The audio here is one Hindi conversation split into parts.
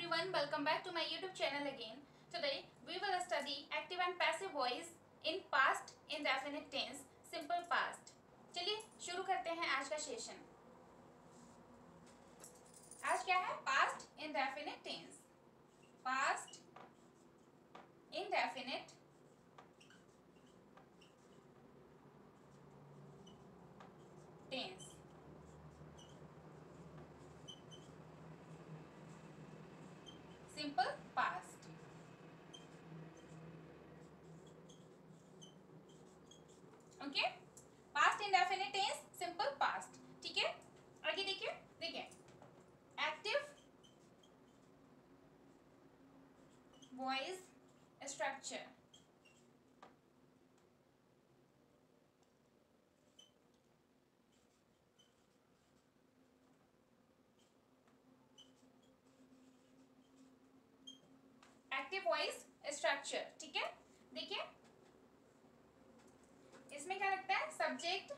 everyone, welcome back to my YouTube channel again. Today we will study active and passive voice in past indefinite tense, simple past. चलिए शुरू करते हैं आज का सेशन. आज क्या है? Past indefinite tense. Past indefinite tense. Simple past. Okay, past indefinite tense, simple past. ठीक है, आगे देखिए. Active voice structure. Active voice structure. ठीक है, देखिए इसमें क्या लगता है? सब्जेक्ट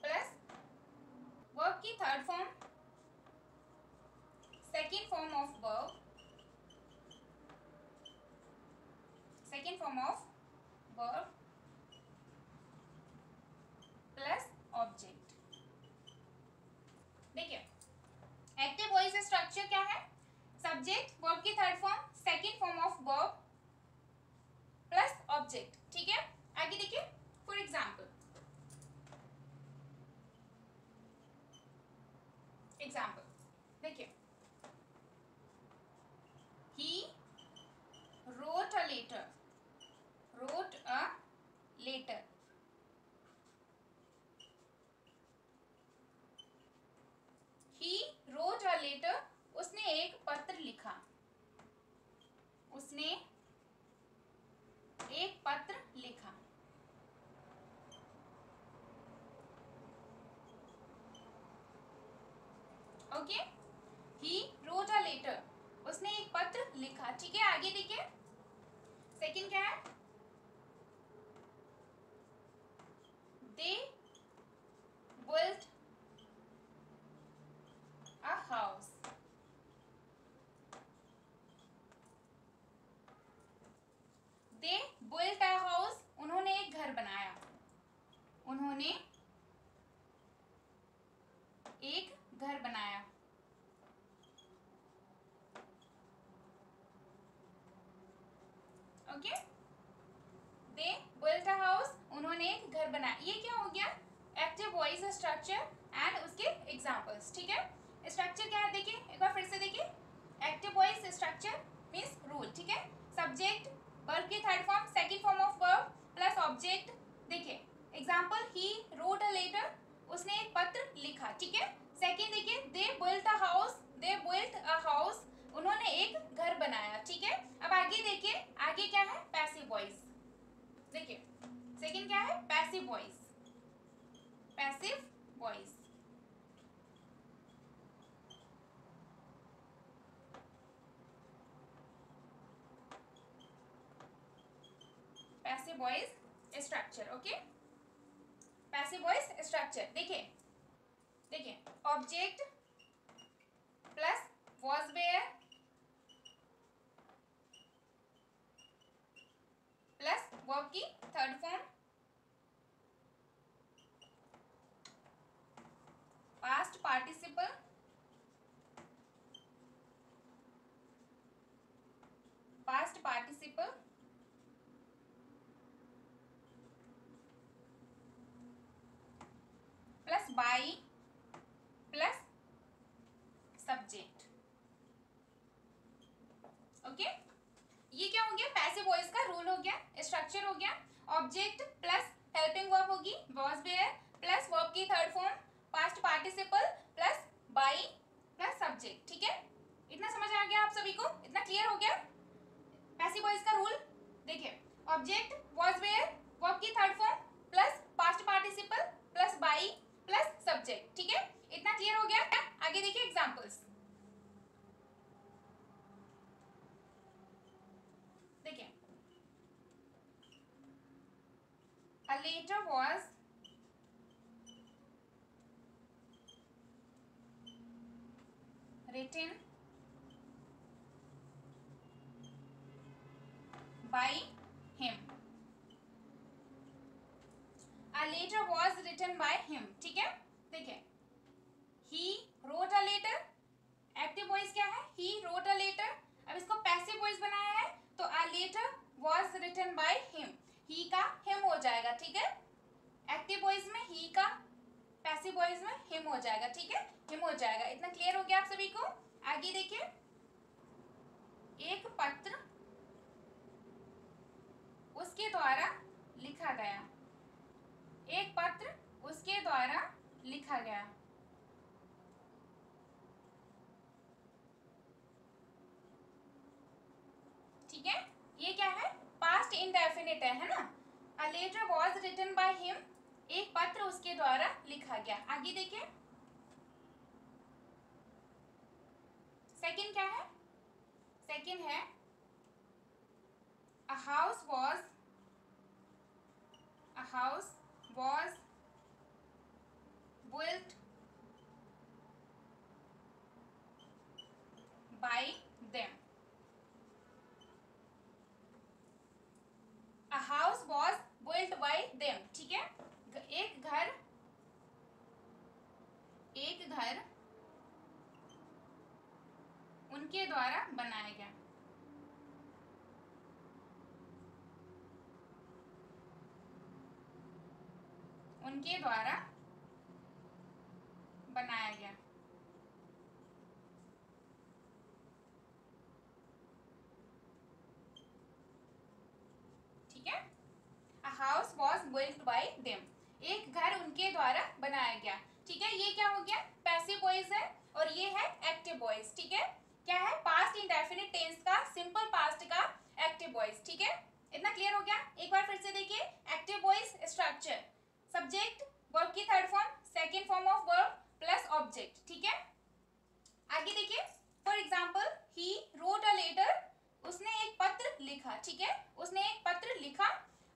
प्लस वर्ब की third form, second form of verb, plus object. देखिए एक्टिव वॉइस स्ट्रक्चर क्या है? सब्जेक्ट, वर्ब की third form, second form of verb plus object. ठीक है, आगे देखिए. फॉर एग्जाम्पल देखिए, he wrote a letter. He wrote a letter. उसने एक पत्र लिखा. Okay, he wrote a letter. उसने एक पत्र लिखा. ठीक है, आगे देखिए. सेकंड क्या है? they built a house. they built a house. उन्होंने एक घर बनाया. Okay, they built a house. उन्होंने एक घर बनाया. ये क्या हो गया? एक्टिव वॉइस स्ट्रक्चर एंड उसके एग्जांपल्स. ठीक है, स्ट्रक्चर क्या है? देखिए एक बार फिर से देखिए. Active voice structure means rule. ठीक है, सब्जेक्ट, वर्ब की third form, second form of verb plus object. देखिए example, he wrote a letter. उसने एक पत्र लिखा. ठीक है, सेकंड देखिए, दे built a house. उन्होंने एक घर बनाया. ठीक है, अब आगे देखिए. आगे क्या है? Passive voice. देखिए सेकंड क्या है? Passive voice. Passive voice structure. Okay, passive voice structure. देखिए object plus was were plus verb की third form, past participle plus by plus subject. Okay, ये क्या हो गया? पैसिव वॉइस का रूल हो गया, स्ट्रक्चर हो गया. ऑब्जेक्ट प्लस हेल्पिंग वर्ब होगी वॉज वेयर प्लस वर्ब की third form, past participle plus by plus subject. ठीक है, इतना समझ आ गया आप सभी को? इतना क्लियर हो गया पैसिव वॉइस का रूल? देखिए ऑब्जेक्ट वॉज वेयर, वर्ब की third form plus past participle plus by plus subject. ठीक है, इतना क्लियर हो गया? आगे देखिए एग्जांपल्स. देखिए a letter was written by him. A letter was written by him. ठीक है, देखिए he wrote a letter. Active voice क्या है? he wrote a letter. अब इसको पैसिव वॉइस बनाया है तो a letter was written by him. he का him हो जाएगा. ठीक है, एक्टिव वॉइस में he का, पैसिव वॉइस में him हो जाएगा. ठीक है, him हो जाएगा. इतना क्लियर हो गया आप सभी को? आगे देखिए, एक पत्र उसके द्वारा लिखा गया. एक पत्र उसके द्वारा लिखा गया. ठीक है, ये क्या है? पास्ट इंडेफिनिट है ना. A letter was written by him. एक पत्र उसके द्वारा लिखा गया. आगे देखिए, सेकंड क्या है? सेकंड है a house was built by them. A house was built by them. ठीक है, एक घर उनके द्वारा बनाया गया. उनके द्वारा बनाया गया. ठीक है, a house was built by them. एक घर उनके द्वारा बनाया गया. ठीक है, ये क्या हो गया? पैसिव वॉइस है और ये है एक्टिव वॉइस. ठीक है, क्या है? पास्ट इंडेफिनिट टेंस का, सिंपल पास्ट का एक्टिव वॉइस. ठीक है, इतना क्लियर हो गया? एक बार फिर से देखिए, active voice structure, subject, verb की third form, second form of verb plus object. ठीक है, आगे देखिए, for example he wrote a letter. उसने एक पत्र लिखा. ठीक है, उसने एक पत्र लिखा.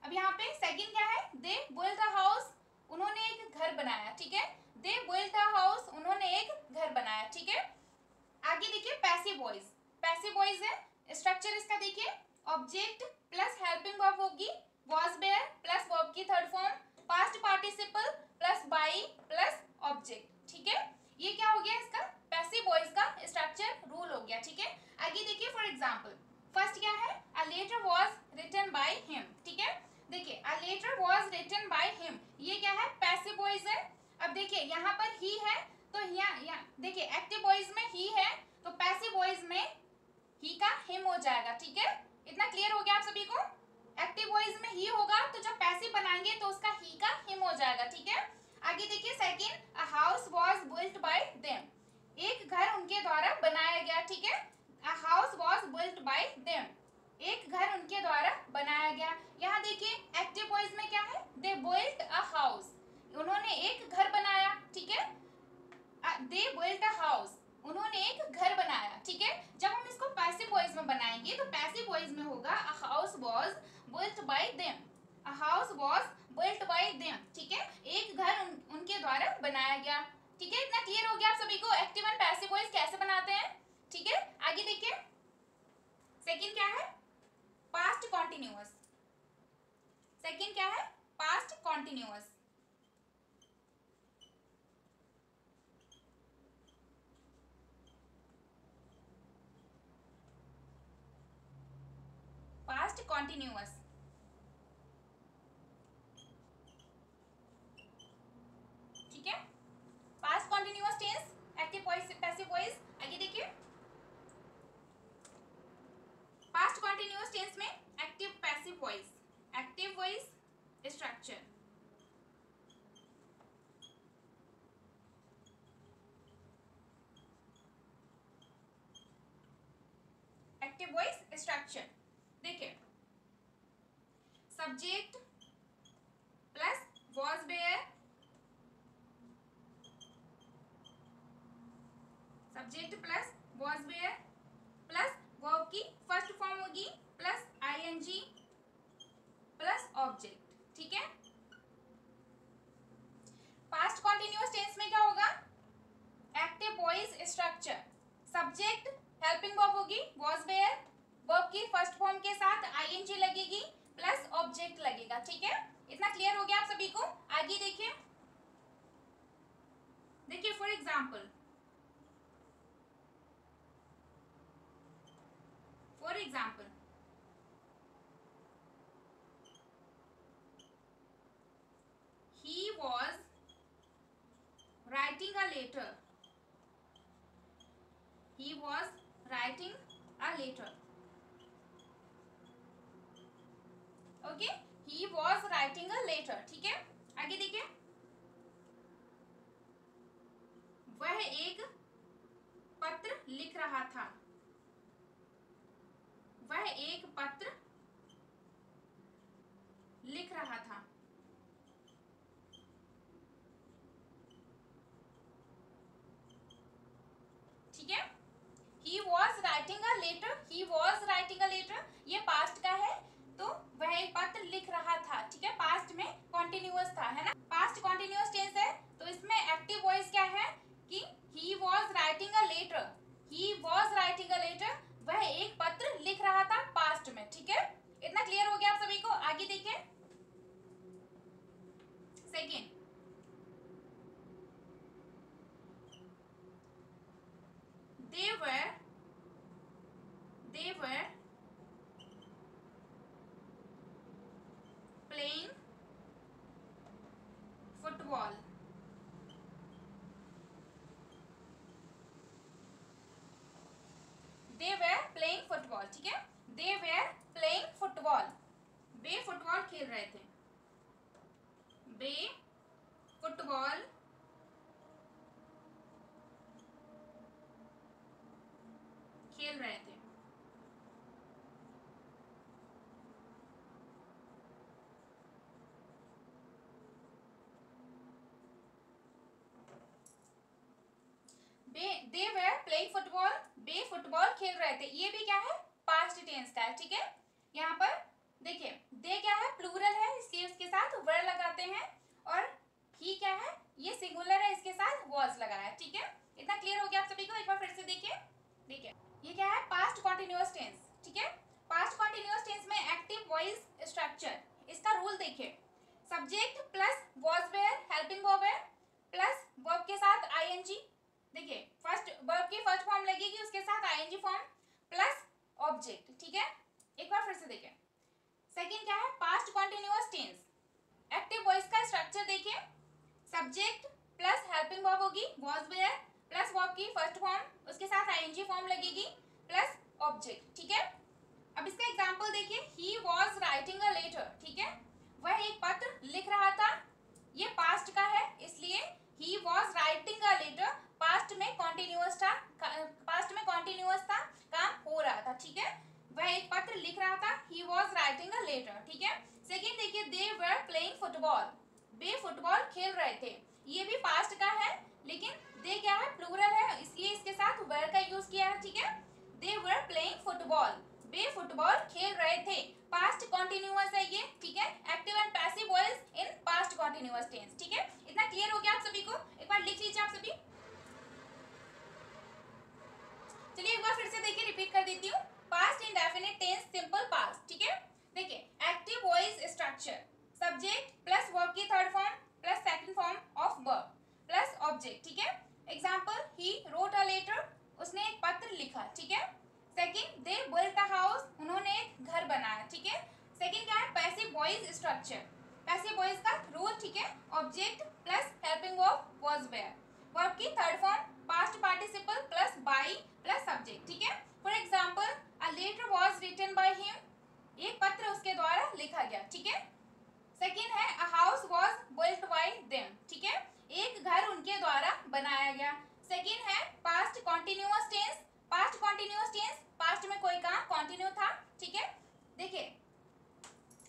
अब यहाँ पे सेकंड क्या है? दे बिल्ट अ हाउस. उन्होंने एक घर बनाया. ठीक है, दे बिल्ट अ हाउस. उन्होंने एक घर बनाया. ठीक है, आगे देखिए, पैसिव वॉइस. पैसिव वॉइस है, स्ट्रक्चर इसका देखिए, ऑब्जेक्ट प्लस हेल्पिंग वर्ब होगी, वॉज बेयर प्लस वर्ब की third form, past participle plus by plus object. ठीक है, ये क्या हो गया? इसका पैसिव वॉइस का स्ट्रक्चर रूल हो गया. ठीक है, आगे देखिए, फॉर एग्जांपल फर्स्ट क्या है? A letter was written by him. ठीक है, देखिए a letter was written by him, ये क्या है? पैसिव वॉइस है. अब देखिए यहाँ पर ही है तो यहाँ देखिए एक्टिव वॉइस में ही है तो पैसिव वॉइस में ही का हिम हो जाएगा. ठीक है, इतना क्लियर हो गया आप सभी को? एक्टिव वॉइस में ही होगा तो जब पैसिव बनाएंगे तो उसका ही का हिम हो जाएगा. ठीक है, आगे देखिए, second, a house was built by them. एक घर उनके द्वारा बनाया गया. ठीक है, a house was built by them. एक घर उनके द्वारा बनाया गया. यहाँ देखिए एक्टिव वॉइस में क्या है? दे बिल्ट अ हाउस. उन्होंने एक घर बनाया. ठीक है, दे बिल्ट अ हाउस. उन्होंने एक घर बनाया. ठीक है, जब हम इसको पैसिव वॉइस में बनाएंगे तो पैसिव वॉइस में होगा a house was built by them. A house was built by them. ठीक है, एक घर उनके द्वारा बनाया गया. ठीक है, इतना क्लियर हो गया आप सभी को एक्टिव एंड पैसिव वॉइस कैसे बनाते हैं? ठीक है, आगे देखिए, सेकंड क्या है? Past continuous. सेकंड क्या है? Past continuous. Past continuous. ठीक है, past continuous tense, active voice, passive voice. आगे देखिए, पास्ट कॉन्टिन्यूअस टेंस में active passive voice. Active voice structure, active voice structure. देखिए, subject plus was were, subject plus was were plus verb की फर्स्ट फॉर्म होगी प्लस आईएनजी प्लस ऑब्जेक्ट. ठीक है, पास्ट कॉन्टिन्यूअस टेंस में क्या होगा? Active voice structure, subject helping verb होगी वॉज बेयर, वर्ब वर्ब की फर्स्ट फॉर्म के साथ आईएनजी लगेगी प्लस ऑब्जेक्ट लगेगा, ठीक है। इतना क्लियर हो गया आप सभी को। आगे देखिए, देखिए for example, he was writing a letter. He was writing a letter. Okay, he was writing a letter, ठीक है। आगे देखिए, वह एक पत्र लिख रहा था। वह एक पत्र लिख रहा था। ठीक है, he was writing a letter, he was writing a letter, ये पास्ट का है तो वह एक पत्र लिख रहा था, ठीक है। पास्ट में कॉन्टिन्यूअस था, है ना, पास्ट कॉन्टिन्यूअस टेंस है तो इसमें एक्टिव वॉइस क्या है कि he was writing a letter, he was writing a letter, वह एक पत्र लिख रहा था पास्ट में, ठीक है। इतना क्लियर हो गया आप सभी को। आगे देखिए, second, they were playing football. They were playing football, ठीक है। They were playing football, way football खेल रहे थे। वे फुटबॉल खेल रहे थे। They were playing football, way football खेल रहे थे, ये भी क्या है, पास्ट टेंस का है, ठीक है। यहाँ पर देखिए, दे क्या है, प्लूरल है, इसलिए उसके साथ वर लगाते हैं, और ही क्या है, ये सिंगुलर है, इसके साथ वॉज लगाया है, ठीक है। इतना क्लियर हो गया आप सभी को। एक बार फिर से देखिए, देखिए ये क्या है, पास्ट कॉन्टिन्यूअस टेंस, ठीक है। पास्ट कॉन्टिन्यूअस टेंस में एक्टिव वॉइस स्ट्रक्चर, इसका रूल देखिए, subject plus was were helping verb है प्लस वर्ब के साथ आईएनजी, देखिए फर्स्ट वर्ब की फर्स्ट फॉर्म लगेगी, उसके साथ आईएनजी फॉर्म प्लस ऑब्जेक्ट, ठीक है। एक बार फिर से देखिए, सेकंड क्या है, past continuous tense, active voice का स्ट्रक्चर देखिए, सब्जेक्ट प्लस हेल्पिंग वर्ब होगी वॉज वेयर प्लस वर्ब की फर्स्ट फॉर्म, उसके साथ आईएनजी फॉर्म लगेगी प्लस ऑब्जेक्ट, ठीक है। अब इसका एग्जांपल देखिए, he was writing a letter, ठीक है, वह एक पत्र लिख रहा था, ये पास्ट का है इसलिए he was writing a letter, past में कॉन्टिन्यूअस था, काम हो रहा था, ठीक है। वह एक पत्र लिख रहा था, he was writing a letter, ठीक है। सेकंड देखिए, दे वर प्लेइंग फुटबॉल, वे फुटबॉल खेल रहे थे, ये भी पास्ट का है लेकिन दे क्या है, प्लूरल है, इसलिए इसके साथ वर का यूज किया है, ठीक है। दे वर प्लेइंग फुटबॉल, वे फुटबॉल खेल रहे थे, पास्ट कॉन्टिन्यूअस है ये, ठीक है। Active and passive voice in past continuous tense, ठीक है। इतना क्लियर हो गया आप सभी को। एक बार लिख लीजिए आप सभी। चलिए एक बार फिर से देखिए, रिपीट कर देती हूँ, past indefinite tense simple past, ठीक है। देखिए active voice structure, subject plus verb की third form plus second form of verb plus object, ठीक है। Example, he wrote a letter, उसने एक पत्र लिखा, ठीक है। Second, they built a house, उन्होंने एक घर बनाया, ठीक है। सेकंड क्या है, passive voice structure, passive voice का रूल, ठीक है, object plus helping verb was where, verb की third form past participle plus by plus subject, ठीक है। For example, a letter was written by him, एक पत्र उसके द्वारा लिखा गया, ठीक है। सेकंड है, a house was built by them, ठीक है, एक घर उनके द्वारा बनाया गया। सेकंड है, past continuous tense, past continuous tense, past में कोई काम कंटिन्यू था, ठीक है। देखिए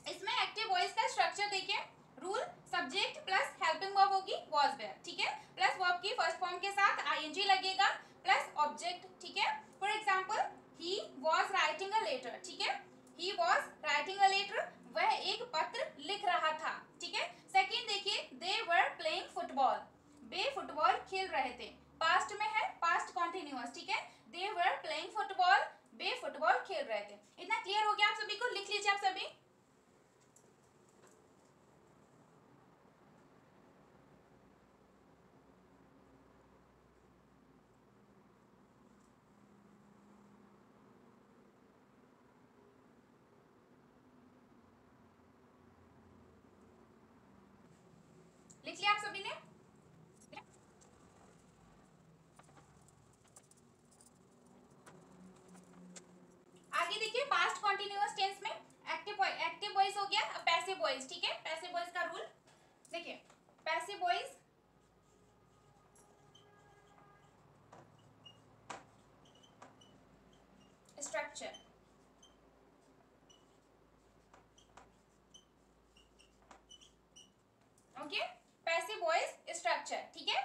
इसमें एक्टिव वॉइस का स्ट्रक्चर देखिए, rule, subject plus helping verb होगी वाज वेयर, ठीक है, प्लस वर्ब की फर्स्ट फॉर्म के साथ आईएनजी लगेगा प्लस ऑब्जेक्ट, ठीक है। For example, he was writing a letter, ठीक है, he was writing a letter, वह एक पत्र लिख रहा था, ठीक है। सेकंड देखिए, दे वर प्लेइंग फुटबॉल, वे फुटबॉल खेल रहे थे, पास्ट में है, पास्ट कॉन्टिन्यूअस, ठीक है। दे वर प्लेइंग फुटबॉल, वे फुटबॉल खेल रहे थे। इतना लीजिए आप सभी। लिख लिया आप सभी ने? आगे देखिए पास्ट कॉन्टिन्यूअस टेंस में एक्टिव वॉइस हो गया, अब पैसिव वॉइस, ठीक है। पैसिव वॉइस का रूल देखिए, passive voice structure, okay, passive voice structure, ठीक है।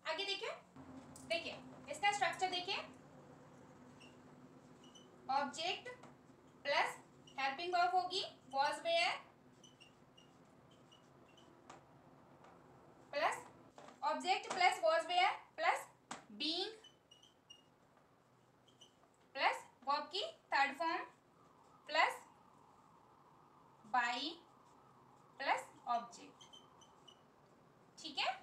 आगे देखिए, देखिए इसका स्ट्रक्चर देखिए, ऑब्जेक्ट प्लस हेल्पिंग वर्ब होगी was were plus object plus was were plus being plus verb की third form plus by plus object, ठीक है।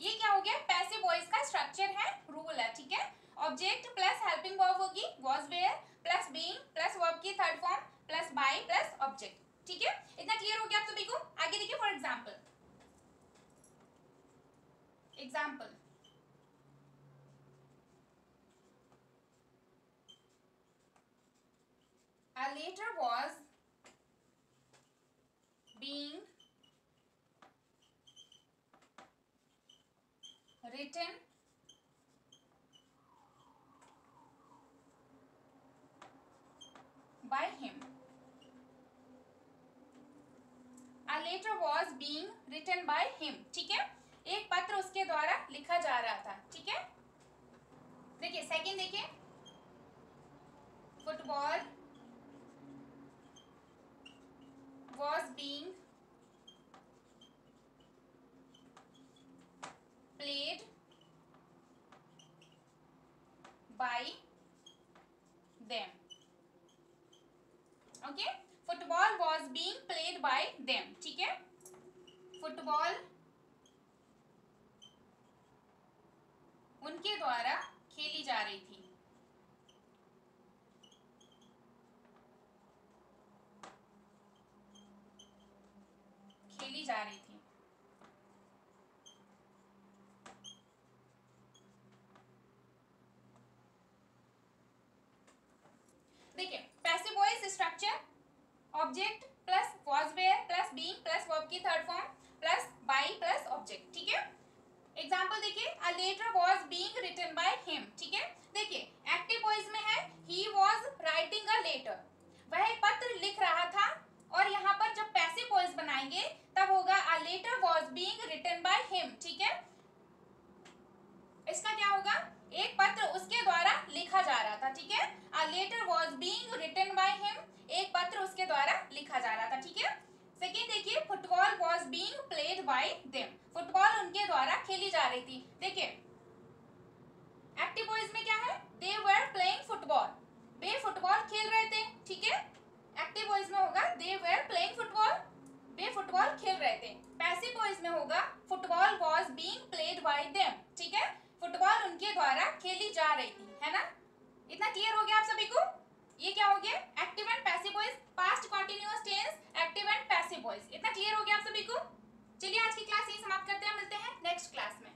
ये क्या हो गया, पैसिव वॉइस का स्ट्रक्चर है, रूल है, ठीक है। ऑब्जेक्ट प्लस हेल्पिंग वर्ब होगी was were plus being plus verb की third form plus by plus object, ठीक है। इतना क्लियर हो गया आप सभी को? आगे देखिए, for example, example a letter was being written by him. A letter was being written by him, ठीक है। एक पत्र उसके द्वारा लिखा जा रहा था, ठीक है। देखिए सेकंड देखिए, football was being played by them, okay, football was being played by them, ठीक है। फुटबॉल उनके द्वारा खेली जा रही थी, खेली जा रही थी। देखिए passive voice structure, object plus was were plus being plus verb की third form plus by plus object, ठीक है। एग्जांपल देखिए, a letter was being written by him, ठीक है। देखिए एक्टिव वॉइस में है he was writing a letter, वह एक पत्र लिख रहा था, और यहाँ पर जब पैसिव वॉइस बनाएंगे तब होगा a letter was being written by him, ठीक है। इसका क्या होगा, एक पत्र उसके द्वारा लिखा जा रहा था, ठीक है। A letter was being written by him, एक पत्र उसके द्वारा लिखा जा रहा था, ठीक है। सेकेंड देखिए, football was being played by them, football उनके द्वारा खेली जा रही थी। देखिए एक्टिव वॉइस में क्या है, दे वर प्लेइंग फुटबॉल, वे फुटबॉल खेल रहे थे, ठीक है। एक्टिव वॉइस में होगा दे वर प्लेइंग फुटबॉल, वे फुटबॉल खेल रहे थे। पैसिव वॉइस में होगा football was being played by them, ठीक है। फुटबॉल उनके द्वारा खेली जा रही थी, है ना। इतना क्लियर हो गया आप सभी को? ये क्या हो गया, active and passive voice, past continuous tense, active and passive voice. इतना क्लियर हो गया आप सभी को? चलिए आज की क्लास यही समाप्त करते हैं, मिलते हैं नेक्स्ट क्लास में।